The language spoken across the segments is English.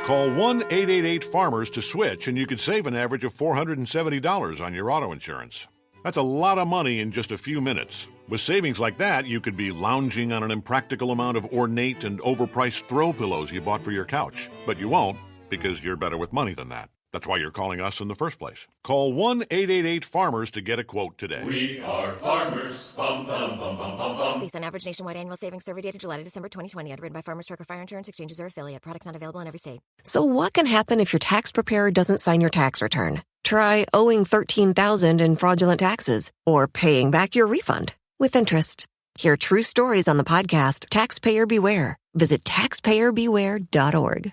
Call 1-888-FARMERS to switch, and you could save an average of $470 on your auto insurance. That's a lot of money in just a few minutes. With savings like that, you could be lounging on an impractical amount of ornate and overpriced throw pillows you bought for your couch. But you won't, because you're better with money than that. That's why you're calling us in the first place. Call 1-888-FARMERS to get a quote today. We are farmers. Bum, bum, bum, bum, bum, bum. Based on average nationwide annual savings survey data July to December 2020. Underwritten by Farmers Trucker Fire Insurance Exchanges or affiliate. Products not available in every state. So what can happen if your tax preparer doesn't sign your tax return? Try owing $13,000 in fraudulent taxes or paying back your refund with interest. Hear true stories on the podcast Taxpayer Beware. Visit taxpayerbeware.org.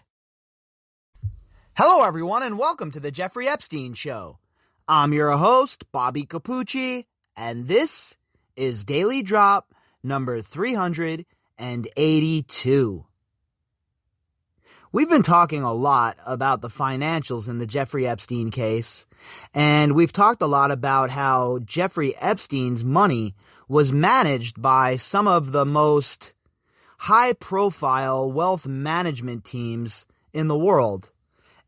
Hello, everyone, and welcome to the Jeffrey Epstein Show. I'm your host, Bobbycapucci, and this is Daily Drop number 382. We've been talking a lot about the financials in the Jeffrey Epstein case, and we've talked a lot about how Jeffrey Epstein's money was managed by some of the most high-profile wealth management teams in the world.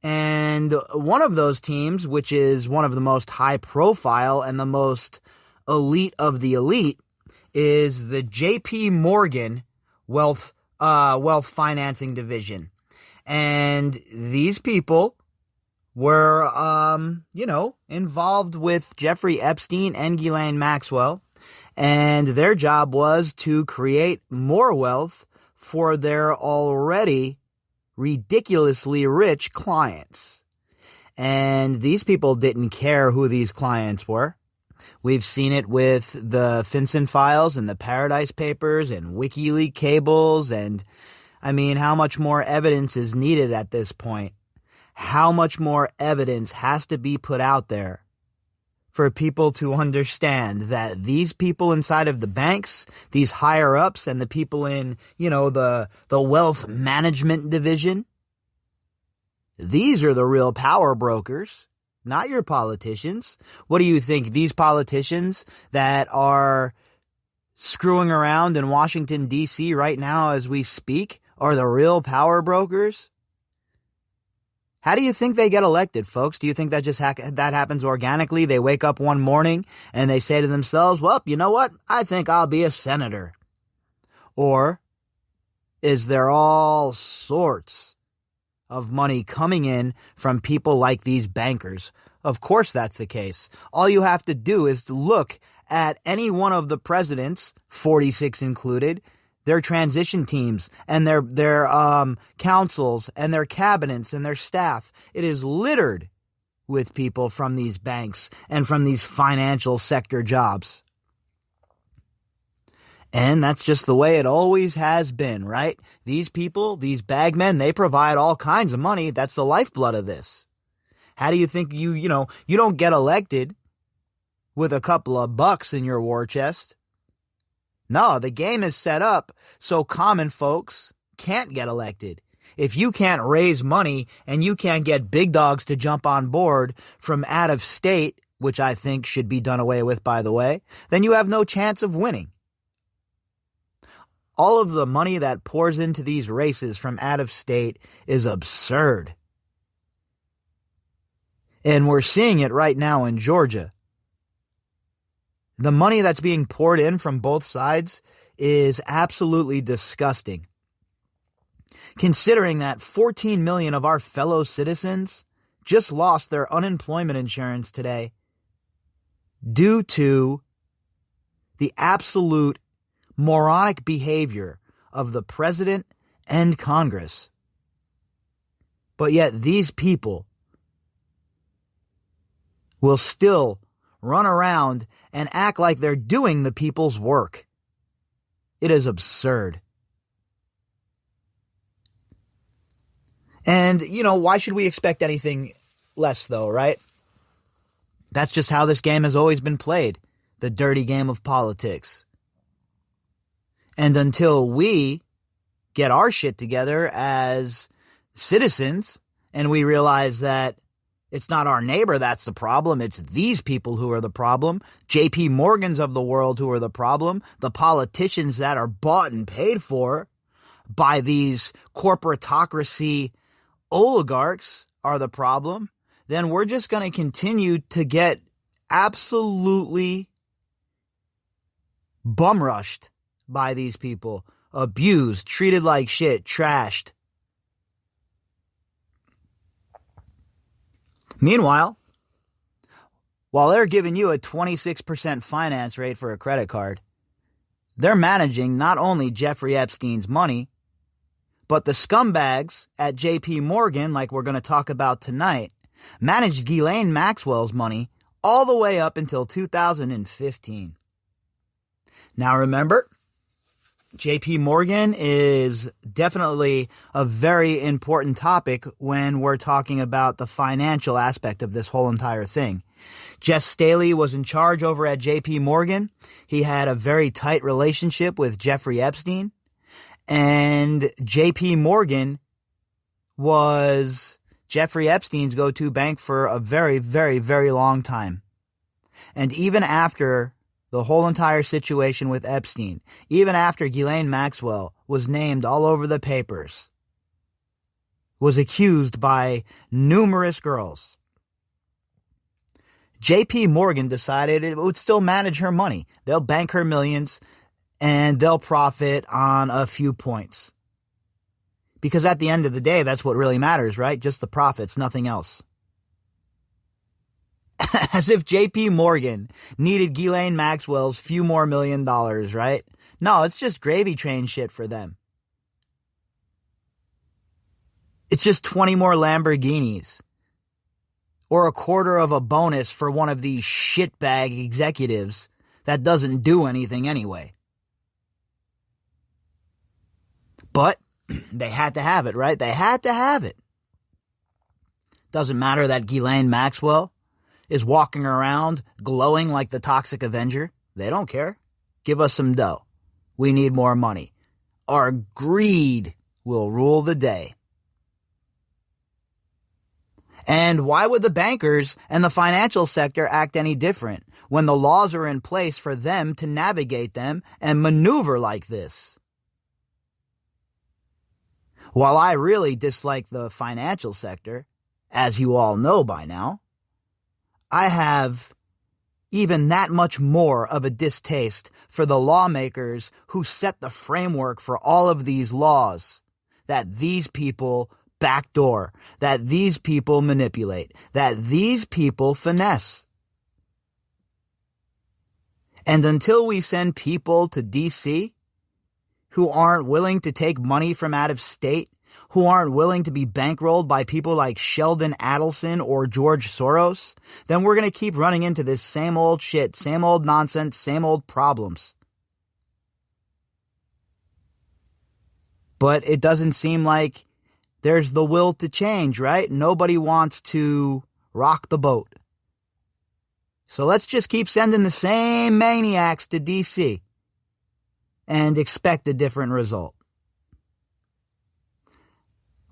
And one of those teams, which is one of the most high-profile and the most elite of the elite, is the J.P. Morgan Wealth Financing Division. And these people were, involved with Jeffrey Epstein and Ghislaine Maxwell. And their job was to create more wealth for their already ridiculously rich clients. And these people didn't care who these clients were. We've seen it with the FinCEN files and the Paradise Papers and WikiLeaks cables. And I mean, how much more evidence is needed at this point? How much more evidence has to be put out there for people to understand that these people inside of the banks, these higher ups, and the people in, the wealth management division, these are the real power brokers, not your politicians. What do you think? These politicians that are screwing around in Washington, D.C. right now as we speak are the real power brokers? How do you think they get elected, folks? Do you think that just that happens organically? They wake up one morning and they say to themselves, well, you know what? I think I'll be a senator. Or is there all sorts of money coming in from people like these bankers? Of course that's the case. All you have to do is to look at any one of the presidents, 46 included, their transition teams and their councils and their cabinets and their staff. It is littered with people from these banks and from these financial sector jobs. And that's just the way it always has been, right? These people, these bagmen, they provide all kinds of money. That's the lifeblood of this. How do you think you don't get elected with a couple of bucks in your war chest? No, the game is set up so common folks can't get elected. If you can't raise money and you can't get big dogs to jump on board from out of state, which I think should be done away with, by the way, then you have no chance of winning. All of the money that pours into these races from out of state is absurd. And we're seeing it right now in Georgia. The money that's being poured in from both sides is absolutely disgusting. Considering that 14 million of our fellow citizens just lost their unemployment insurance today due to the absolute moronic behavior of the president and Congress. But yet these people will still run around and act like they're doing the people's work. It is absurd. And, why should we expect anything less, though, right? That's just how this game has always been played, the dirty game of politics. And until we get our shit together as citizens and we realize that it's not our neighbor that's the problem, it's these people who are the problem, J.P. Morgans of the world who are the problem, the politicians that are bought and paid for by these corporatocracy oligarchs are the problem, then we're just going to continue to get absolutely bum rushed by these people, abused, treated like shit, trashed. Meanwhile, while they're giving you a 26% finance rate for a credit card, they're managing not only Jeffrey Epstein's money, but the scumbags at JP Morgan, like we're going to talk about tonight, managed Ghislaine Maxwell's money all the way up until 2015. Now remember, JP Morgan is definitely a very important topic when we're talking about the financial aspect of this whole entire thing. Jess Staley was in charge over at JP Morgan. He had a very tight relationship with Jeffrey Epstein. And JP Morgan was Jeffrey Epstein's go-to bank for a very, very, very long time. And even after the whole entire situation with Epstein, even after Ghislaine Maxwell was named all over the papers, was accused by numerous girls, JP Morgan decided it would still manage her money. They'll bank her millions and they'll profit on a few points. Because at the end of the day, that's what really matters, right? Just the profits, nothing else. As if JP Morgan needed Ghislaine Maxwell's few more $1 million, right? No, it's just gravy train shit for them. It's just 20 more Lamborghinis. Or a quarter of a bonus for one of these shitbag executives that doesn't do anything anyway. But they had to have it, right? They had to have it. Doesn't matter that Ghislaine Maxwell is walking around glowing like the Toxic Avenger. They don't care. Give us some dough. We need more money. Our greed will rule the day. And why would the bankers and the financial sector act any different when the laws are in place for them to navigate them and maneuver like this? While I really dislike the financial sector, as you all know by now, I have even that much more of a distaste for the lawmakers who set the framework for all of these laws that these people backdoor, that these people manipulate, that these people finesse. And until we send people to D.C. who aren't willing to take money from out of state, who aren't willing to be bankrolled by people like Sheldon Adelson or George Soros, then we're going to keep running into this same old shit, same old nonsense, same old problems. But it doesn't seem like there's the will to change, right? Nobody wants to rock the boat. So let's just keep sending the same maniacs to D.C. and expect a different result.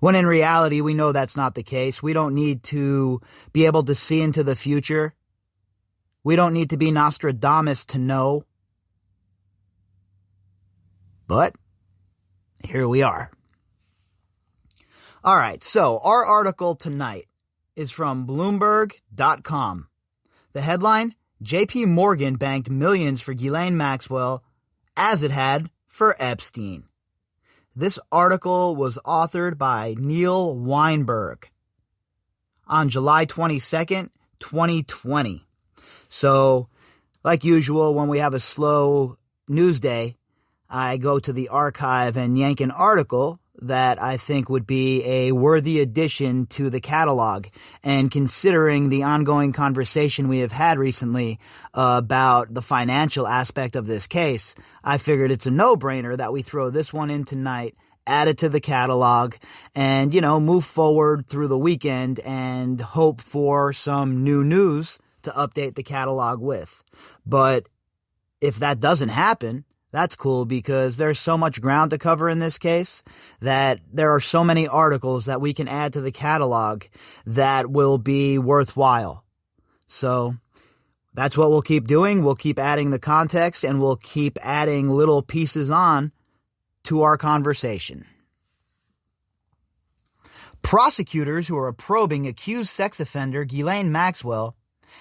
When in reality, we know that's not the case. We don't need to be able to see into the future. We don't need to be Nostradamus to know. But here we are. All right, so our article tonight is from Bloomberg.com. The headline, JP Morgan banked millions for Ghislaine Maxwell as it had for Epstein. This article was authored by Neil Weinberg on July 22nd, 2020. So, like usual, when we have a slow news day, I go to the archive and yank an article that I think would be a worthy addition to the catalog. And considering the ongoing conversation we have had recently about the financial aspect of this case, I figured it's a no-brainer that we throw this one in tonight, add it to the catalog, and, move forward through the weekend and hope for some new news to update the catalog with. But if that doesn't happen, that's cool because there's so much ground to cover in this case that there are so many articles that we can add to the catalog that will be worthwhile. So that's what we'll keep doing. We'll keep adding the context and we'll keep adding little pieces on to our conversation. Prosecutors who are probing accused sex offender Ghislaine Maxwell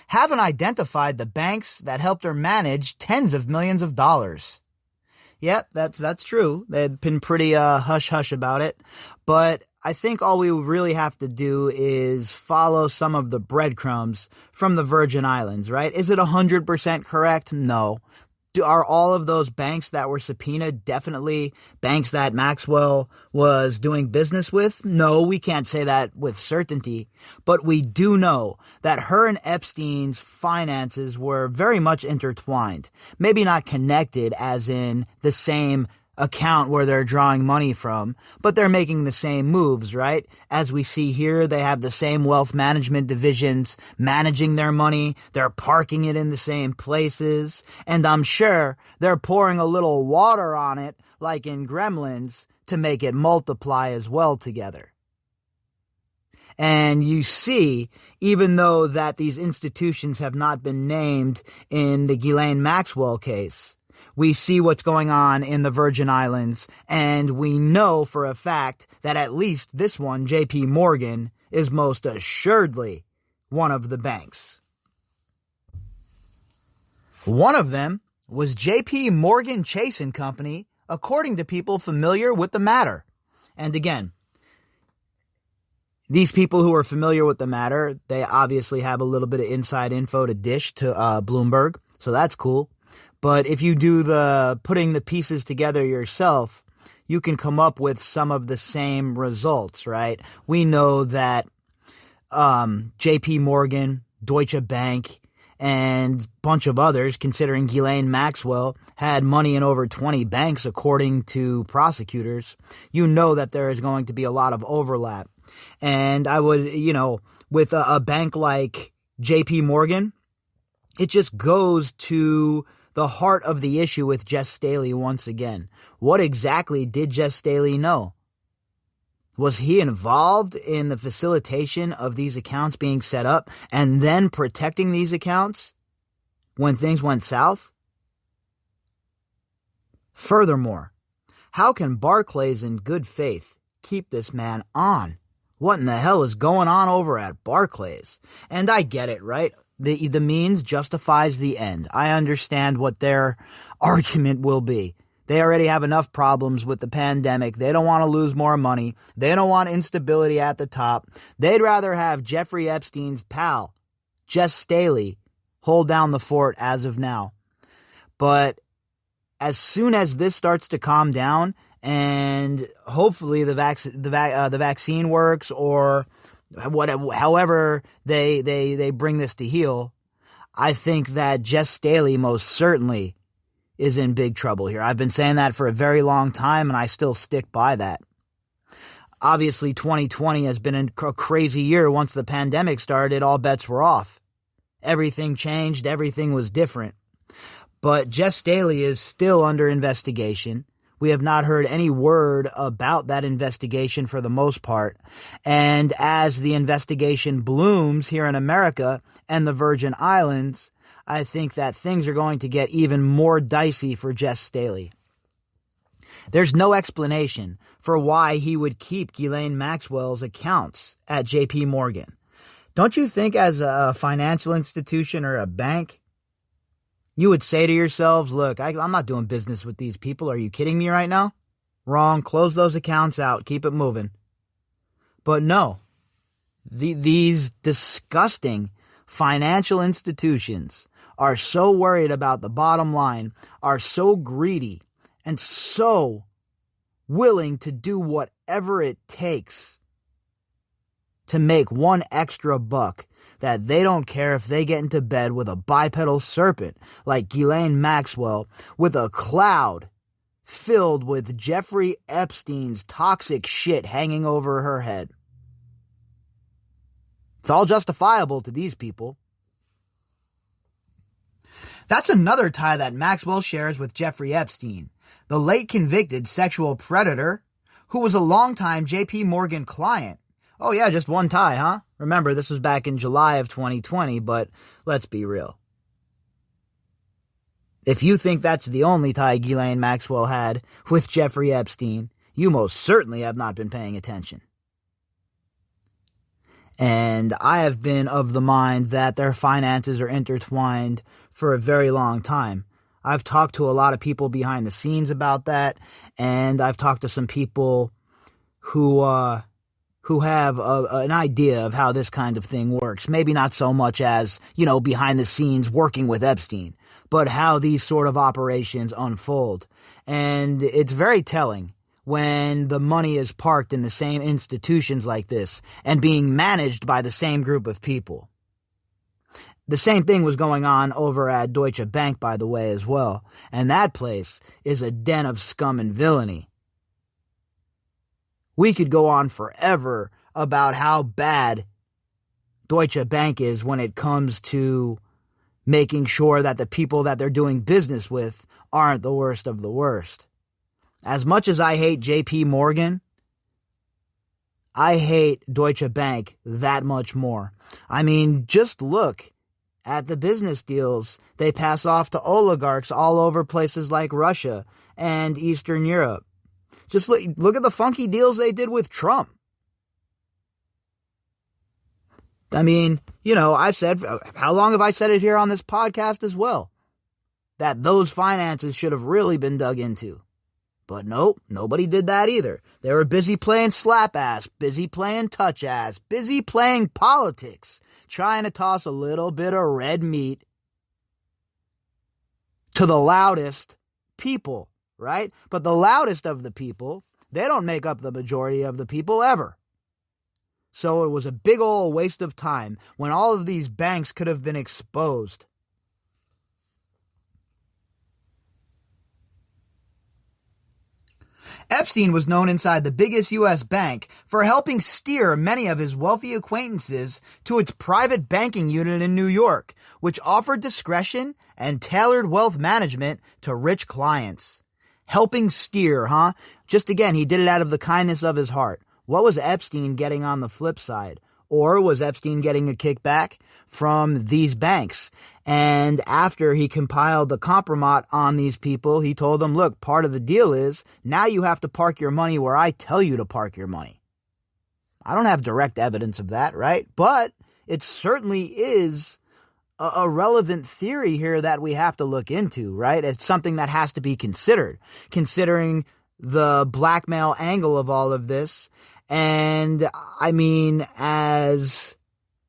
haven't identified the banks that helped her manage tens of millions of dollars. Yep, that's true. They've been pretty hush-hush about it. But I think all we really have to do is follow some of the breadcrumbs from the Virgin Islands, right? Is it 100% correct? No. Are all of those banks that were subpoenaed definitely banks that Maxwell was doing business with? No, we can't say that with certainty. But we do know that her and Epstein's finances were very much intertwined. Maybe not connected as in the same account where they're drawing money from, but they're making the same moves, right? As we see here, they have the same wealth management divisions managing their money. They're parking it in the same places. And I'm sure they're pouring a little water on it, like in Gremlins, to make it multiply as well together. And you see, even though that these institutions have not been named in the Ghislaine Maxwell case, we see what's going on in the Virgin Islands, and we know for a fact that at least this one, J.P. Morgan, is most assuredly one of the banks. One of them was J.P. Morgan Chase & Company, according to people familiar with the matter. And again, these people who are familiar with the matter, they obviously have a little bit of inside info to dish to Bloomberg, so that's cool. But if you do the putting the pieces together yourself, you can come up with some of the same results, right? We know that J.P. Morgan, Deutsche Bank, and a bunch of others, considering Ghislaine Maxwell, had money in over 20 banks, according to prosecutors. You know that there is going to be a lot of overlap. And I would, with a bank like J.P. Morgan, it just goes to the heart of the issue with Jess Staley once again. What exactly did Jess Staley know? Was he involved in the facilitation of these accounts being set up and then protecting these accounts when things went south? Furthermore, how can Barclays in good faith keep this man on? What in the hell is going on over at Barclays? And I get it, right? The means justifies the end. I understand what their argument will be. They already have enough problems with the pandemic. They don't want to lose more money. They don't want instability at the top. They'd rather have Jeffrey Epstein's pal, Jess Staley, hold down the fort as of now. But as soon as this starts to calm down and hopefully the vaccine works or however they bring this to heel, I think that Jess Staley most certainly is in big trouble here. I've been saying that for a very long time, and I still stick by that. Obviously, 2020 has been a crazy year. Once the pandemic started, all bets were off. Everything changed. Everything was different. But Jess Staley is still under investigation. We have not heard any word about that investigation for the most part. And as the investigation blooms here in America and the Virgin Islands, I think that things are going to get even more dicey for Jess Staley. There's no explanation for why he would keep Ghislaine Maxwell's accounts at J.P. Morgan. Don't you think as a financial institution or a bank, you would say to yourselves, look, I'm not doing business with these people. Are you kidding me right now? Wrong. Close those accounts out. Keep it moving. But no, these disgusting financial institutions are so worried about the bottom line, are so greedy, and so willing to do whatever it takes to make one extra buck that they don't care if they get into bed with a bipedal serpent like Ghislaine Maxwell with a cloud filled with Jeffrey Epstein's toxic shit hanging over her head. It's all justifiable to these people. That's another tie that Maxwell shares with Jeffrey Epstein, the late convicted sexual predator who was a longtime J.P. Morgan client. Oh yeah, just one tie, huh? Remember, this was back in July of 2020, but let's be real. If you think that's the only tie Ghislaine Maxwell had with Jeffrey Epstein, you most certainly have not been paying attention. And I have been of the mind that their finances are intertwined for a very long time. I've talked to a lot of people behind the scenes about that, and I've talked to some people who have an idea of how this kind of thing works. Maybe not so much as, behind the scenes working with Epstein, but how these sort of operations unfold. And it's very telling when the money is parked in the same institutions like this and being managed by the same group of people. The same thing was going on over at Deutsche Bank, by the way, as well. And that place is a den of scum and villainy. We could go on forever about how bad Deutsche Bank is when it comes to making sure that the people that they're doing business with aren't the worst of the worst. As much as I hate JP Morgan, I hate Deutsche Bank that much more. I mean, just look at the business deals they pass off to oligarchs all over places like Russia and Eastern Europe. Just look at the funky deals they did with Trump. I mean, I've said, how long have I said it here on this podcast as well? That those finances should have really been dug into. But nope, nobody did that either. They were busy playing slap ass, busy playing touch ass, busy playing politics, trying to toss a little bit of red meat to the loudest people, right? But the loudest of the people, they don't make up the majority of the people ever. So it was a big old waste of time when all of these banks could have been exposed. Epstein was known inside the biggest U.S. bank for helping steer many of his wealthy acquaintances to its private banking unit in New York, which offered discretion and tailored wealth management to rich clients. Helping steer, huh? Just again, he did it out of the kindness of his heart. What was Epstein getting on the flip side? Or was Epstein getting a kickback from these banks? And after he compiled the compromise on these people, he told them, look, part of the deal is now you have to park your money where I tell you to park your money. I don't have direct evidence of that, right? But it certainly is a relevant theory here that we have to look into, right? It's something that has to be considered, considering the blackmail angle of all of this. And I mean, as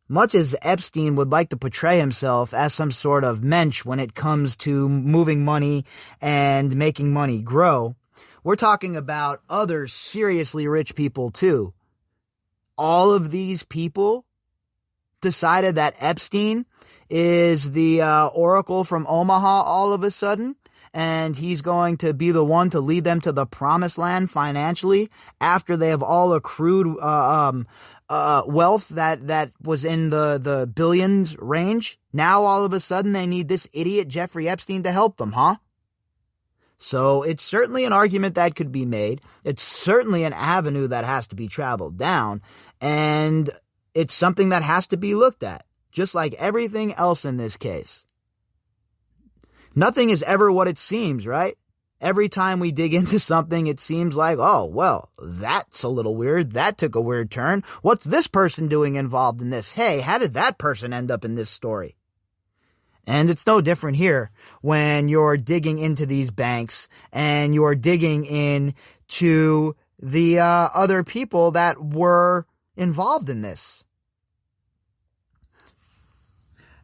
much as Epstein would like to portray himself as some sort of mensch when it comes to moving money and making money grow, we're talking about other seriously rich people too. All of these people decided that Epstein is the oracle from Omaha all of a sudden, and he's going to be the one to lead them to the promised land financially after they have all accrued wealth that was in the billions range. Now all of a sudden they need this idiot Jeffrey Epstein to help them, huh? So it's certainly an argument that could be made. It's certainly an avenue that has to be traveled down, and it's something that has to be looked at, just like everything else in this case. Nothing is ever what it seems, right? Every time we dig into something, it seems like, oh, well, that's a little weird. That took a weird turn. What's this person doing involved in this? Hey, how did that person end up in this story? And it's no different here when you're digging into these banks and you're digging into the other people that were involved in this.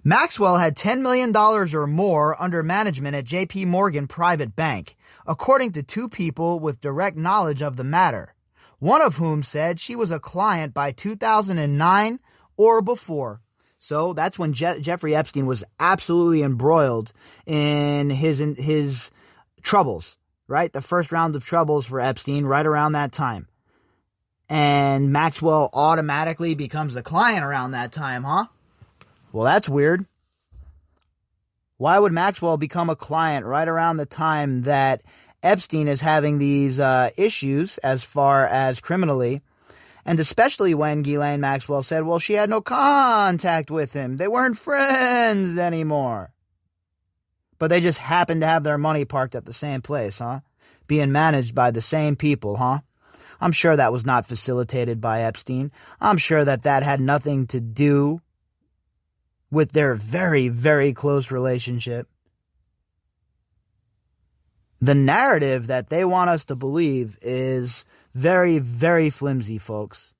Maxwell had $10 million or more under management at JP Morgan Private Bank, according to two people with direct knowledge of the matter, one of whom said she was a client by 2009 or before. So that's when Jeffrey Epstein was absolutely embroiled in his troubles, right? The first round of troubles for Epstein right around that time. And Maxwell automatically becomes a client around that time, huh? Well, that's weird. Why would Maxwell become a client right around the time that Epstein is having these issues as far as criminally? And especially when Ghislaine Maxwell said, well, she had no contact with him. They weren't friends anymore. But they just happened to have their money parked at the same place, huh? Being managed by the same people, huh? I'm sure that was not facilitated by Epstein. I'm sure that had nothing to do with their very, very close relationship. The narrative that they want us to believe is very, very flimsy, folks.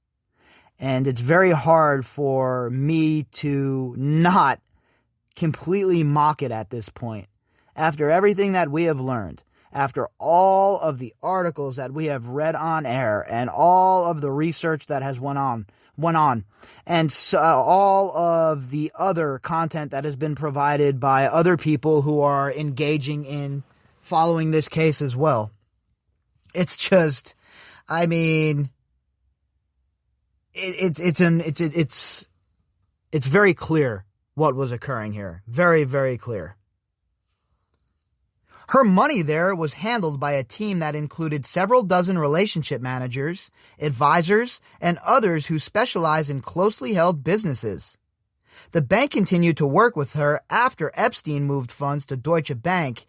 And it's very hard for me to not completely mock it at this point. After everything that we have learned, after all of the articles that we have read on air and all of the research that has went on, and so all of the other content that has been provided by other people who are engaging in following this case as well. It's just, I mean, it's very clear what was occurring here. Very, very clear. Her money there was handled by a team that included several dozen relationship managers, advisors, and others who specialize in closely held businesses. The bank continued to work with her after Epstein moved funds to Deutsche Bank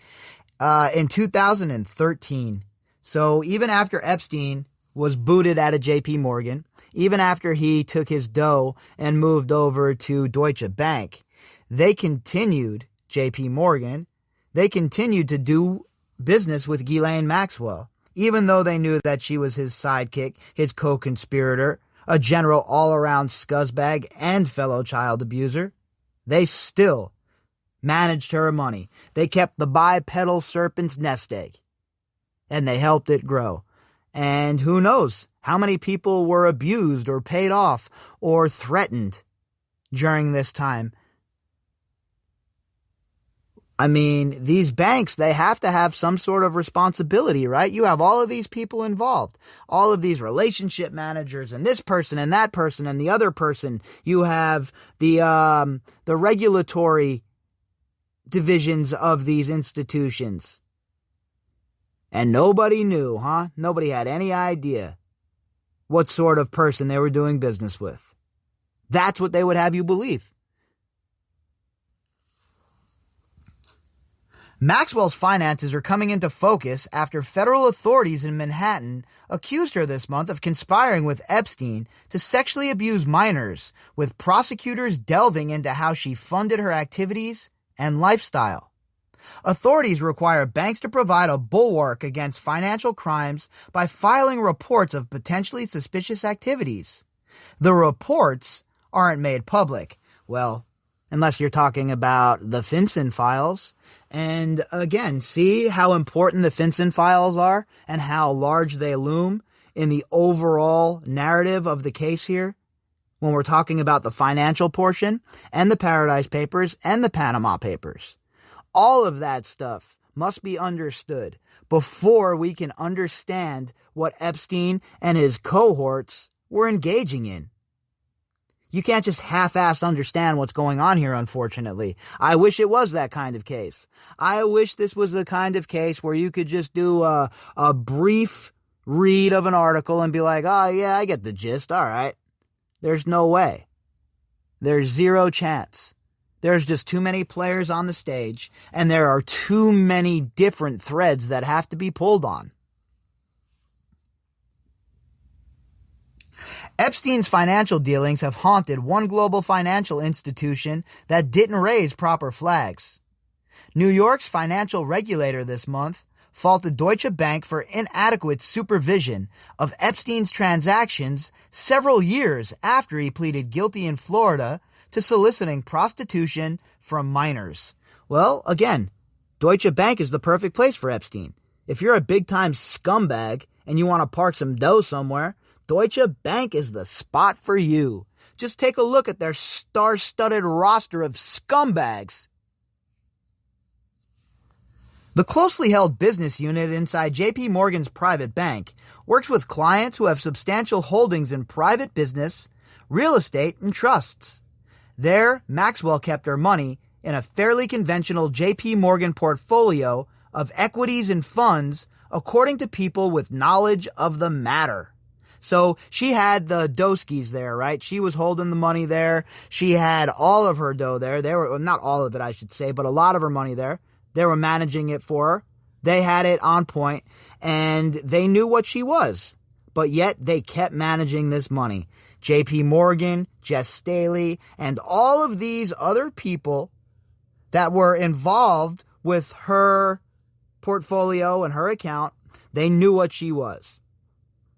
in 2013. So even after Epstein was booted out of JP Morgan, even after he took his dough and moved over to Deutsche Bank, they continued to do business with Ghislaine Maxwell, even though they knew that she was his sidekick, his co-conspirator, a general all-around scuzzbag and fellow child abuser. They still managed her money. They kept the bipedal serpent's nest egg, and they helped it grow. And who knows how many people were abused or paid off or threatened during this time. I mean, these banks, they have to have some sort of responsibility, right? You have all of these people involved, all of these relationship managers and this person and that person and the other person. You have the regulatory divisions of these institutions. And nobody knew, huh? Nobody had any idea what sort of person they were doing business with. That's what they would have you believe. Maxwell's finances are coming into focus after federal authorities in Manhattan accused her this month of conspiring with Epstein to sexually abuse minors, with prosecutors delving into how she funded her activities and lifestyle. Authorities require banks to provide a bulwark against financial crimes by filing reports of potentially suspicious activities. The reports aren't made public. Well, unless you're talking about the FinCEN files. And again, see how important the FinCEN files are and how large they loom in the overall narrative of the case here when we're talking about the financial portion and the Paradise Papers and the Panama Papers. All of that stuff must be understood before we can understand what Epstein and his cohorts were engaging in. You can't just half-assed understand what's going on here, unfortunately. I wish it was that kind of case. I wish this was the kind of case where you could just do a brief read of an article and be like, oh, yeah, I get the gist. All right. There's no way. There's zero chance. There's just too many players on the stage, and there are too many different threads that have to be pulled on. Epstein's financial dealings have haunted one global financial institution that didn't raise proper flags. New York's financial regulator this month faulted Deutsche Bank for inadequate supervision of Epstein's transactions several years after he pleaded guilty in Florida to soliciting prostitution from minors. Well, again, Deutsche Bank is the perfect place for Epstein. If you're a big-time scumbag and you want to park some dough somewhere, Deutsche Bank is the spot for you. Just take a look at their star-studded roster of scumbags. The closely held business unit inside JP Morgan's private bank works with clients who have substantial holdings in private business, real estate, and trusts. There, Maxwell kept her money in a fairly conventional JP Morgan portfolio of equities and funds, according to people with knowledge of the matter. So she had the Doskis there, right? She was holding the money there. She had all of her dough there. They were, well, not all of it, I should say, but a lot of her money there. They were managing it for her. They had it on point, and they knew what she was. but yet they kept managing this money. J.P. Morgan, Jess Staley, and all of these other people that were involved with her portfolio and her account, they knew what she was.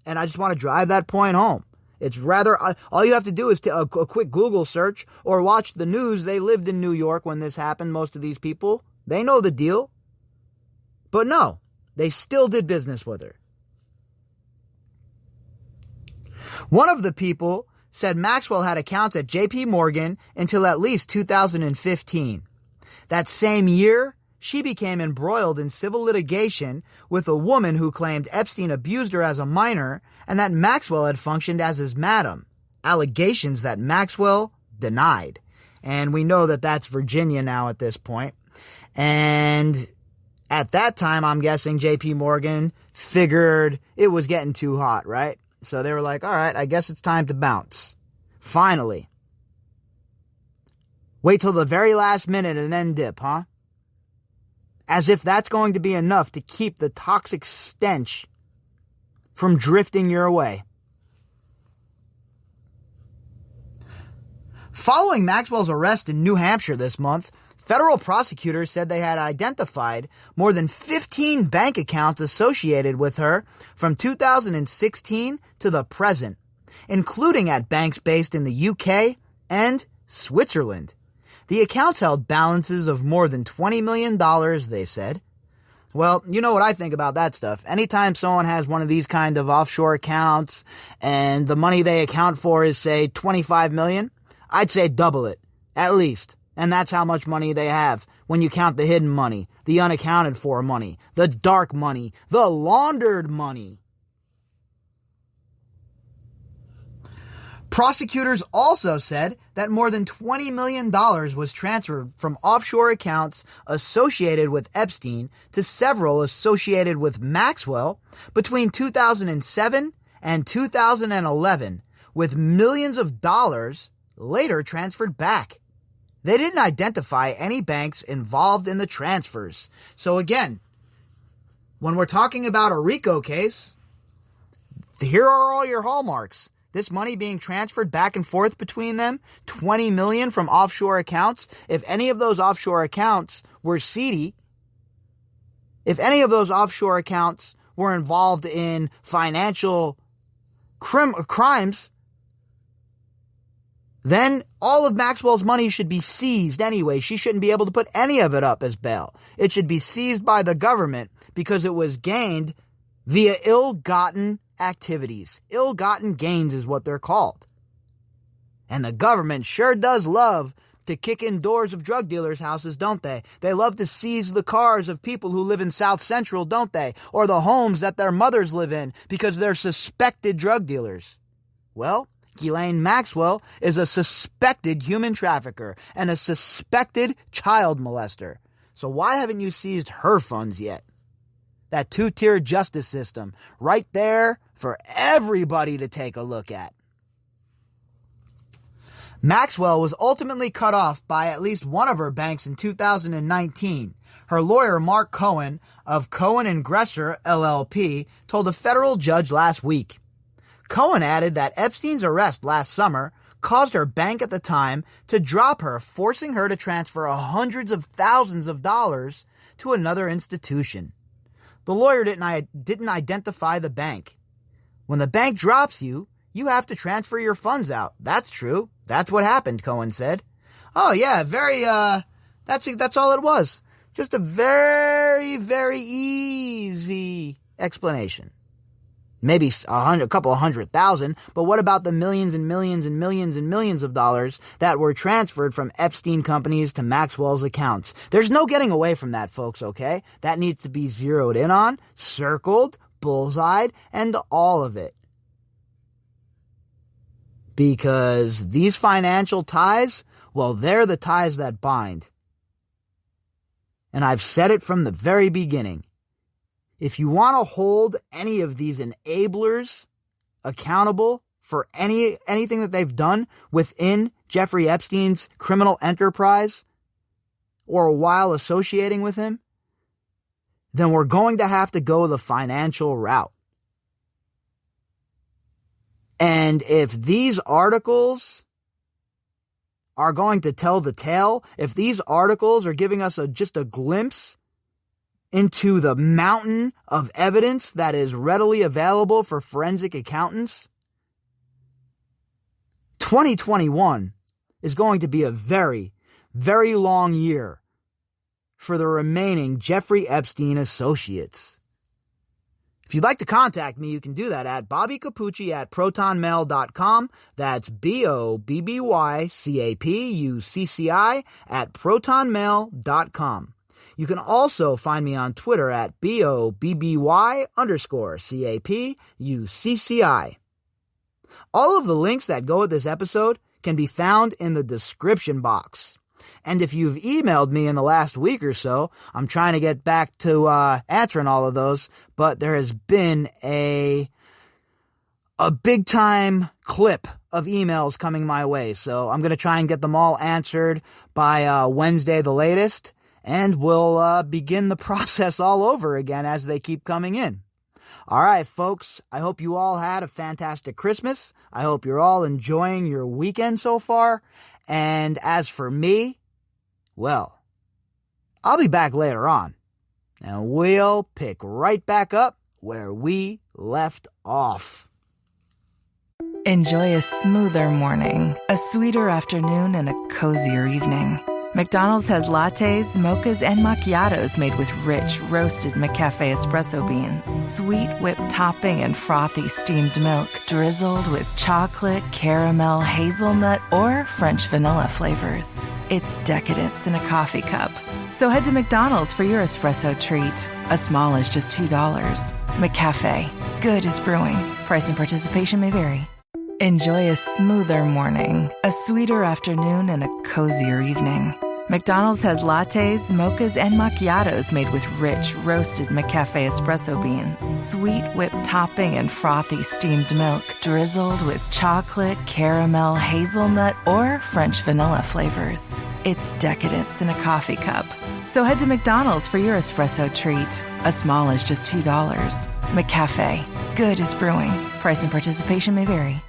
And I just want to drive that point home. It's rather, all you have to do is a quick Google search or watch the news. They lived in New York when this happened, most of these people. They know the deal. But no, they still did business with her. One of the people said Maxwell had accounts at J.P. Morgan until at least 2015. That same year, she became embroiled in civil litigation with a woman who claimed Epstein abused her as a minor and that Maxwell had functioned as his madam. Allegations that Maxwell denied. And we know that that's Virginia now at this point. And at that time, I'm guessing J.P. Morgan figured it was getting too hot, right? So they were like, all right, I guess it's time to bounce. Finally. Wait till the very last minute and then dip, huh? As if that's going to be enough to keep the toxic stench from drifting your way. Following Maxwell's arrest in New Hampshire this month, federal prosecutors said they had identified more than 15 bank accounts associated with her from 2016 to the present, including at banks based in the UK and Switzerland. The accounts held balances of more than $20 million, they said. Well, you know what I think about that stuff. Anytime someone has one of these kind of offshore accounts and the money they account for is, say, $25 million, I'd say double it, at least. And that's how much money they have when you count the hidden money, the unaccounted for money, the dark money, the laundered money. Prosecutors also said that more than $20 million was transferred from offshore accounts associated with Epstein to several associated with Maxwell between 2007 and 2011, with millions of dollars later transferred back. They didn't identify any banks involved in the transfers. So again, when we're talking about a RICO case, here are all your hallmarks. This money being transferred back and forth between them, $20 million from offshore accounts. If any of those offshore accounts were seedy, if any of those offshore accounts were involved in financial crimes, then all of Maxwell's money should be seized anyway. She shouldn't be able to put any of it up as bail. It should be seized by the government because it was gained via ill-gotten activities. Ill-gotten gains is what they're called. And the government sure does love to kick in doors of drug dealers' houses, don't they? They love to seize the cars of people who live in South Central, don't they? Or the homes that their mothers live in because they're suspected drug dealers. Well, Ghislaine Maxwell is a suspected human trafficker and a suspected child molester. So why haven't you seized her funds yet? That two-tier justice system right there for everybody to take a look at. Maxwell was ultimately cut off by at least one of her banks in 2019. Her lawyer, Mark Cohen, of Cohen & Gresser, LLP, told a federal judge last week. Cohen added that Epstein's arrest last summer caused her bank at the time to drop her, forcing her to transfer hundreds of thousands of dollars to another institution. The lawyer didn't identify the bank. When the bank drops you, you have to transfer your funds out. That's true. That's what happened, Cohen said. Oh yeah, that's all it was. Just a very, very easy explanation. Maybe a couple of 100,000, but what about the millions and millions and millions and millions of dollars that were transferred from Epstein companies to Maxwell's accounts? There's no getting away from that, folks, okay? That needs to be zeroed in on, circled, bullseyed, and all of it. Because these financial ties, well, they're the ties that bind. And I've said it from the very beginning. If you want to hold any of these enablers accountable for anything that they've done within Jeffrey Epstein's criminal enterprise or while associating with him, then we're going to have to go the financial route. And if these articles are going to tell the tale, if these articles are giving us just a glimpse into the mountain of evidence that is readily available for forensic accountants, 2021 is going to be a very, very long year for the remaining Jeffrey Epstein associates. If you'd like to contact me, you can do that at bobbycapucci@protonmail.com. That's BOBBYCAPUCCI@protonmail.com. You can also find me on Twitter at BOBBY_CAPUCCI. All of the links that go with this episode can be found in the description box. And if you've emailed me in the last week or so, I'm trying to get back to answering all of those, but there has been a big-time clip of emails coming my way. So I'm going to try and get them all answered by Wednesday the latest, and we'll begin the process all over again as they keep coming in. All right, folks, I hope you all had a fantastic Christmas. I hope you're all enjoying your weekend so far. And as for me, well, I'll be back later on, and we'll pick right back up where we left off. Enjoy a smoother morning, a sweeter afternoon, and a cozier evening. McDonald's has lattes, mochas, and macchiatos made with rich, roasted McCafe espresso beans, sweet whipped topping, and frothy steamed milk, drizzled with chocolate, caramel, hazelnut, or French vanilla flavors. It's decadence in a coffee cup. So head to McDonald's for your espresso treat. A small is just $2. McCafe. Good is brewing. Price and participation may vary. Enjoy a smoother morning, a sweeter afternoon, and a cozier evening. McDonald's has lattes, mochas, and macchiatos made with rich, roasted McCafe espresso beans, sweet whipped topping, and frothy steamed milk, drizzled with chocolate, caramel, hazelnut, or French vanilla flavors. It's decadence in a coffee cup. So head to McDonald's for your espresso treat. A small is just $2. McCafe. Good is brewing. Price and participation may vary.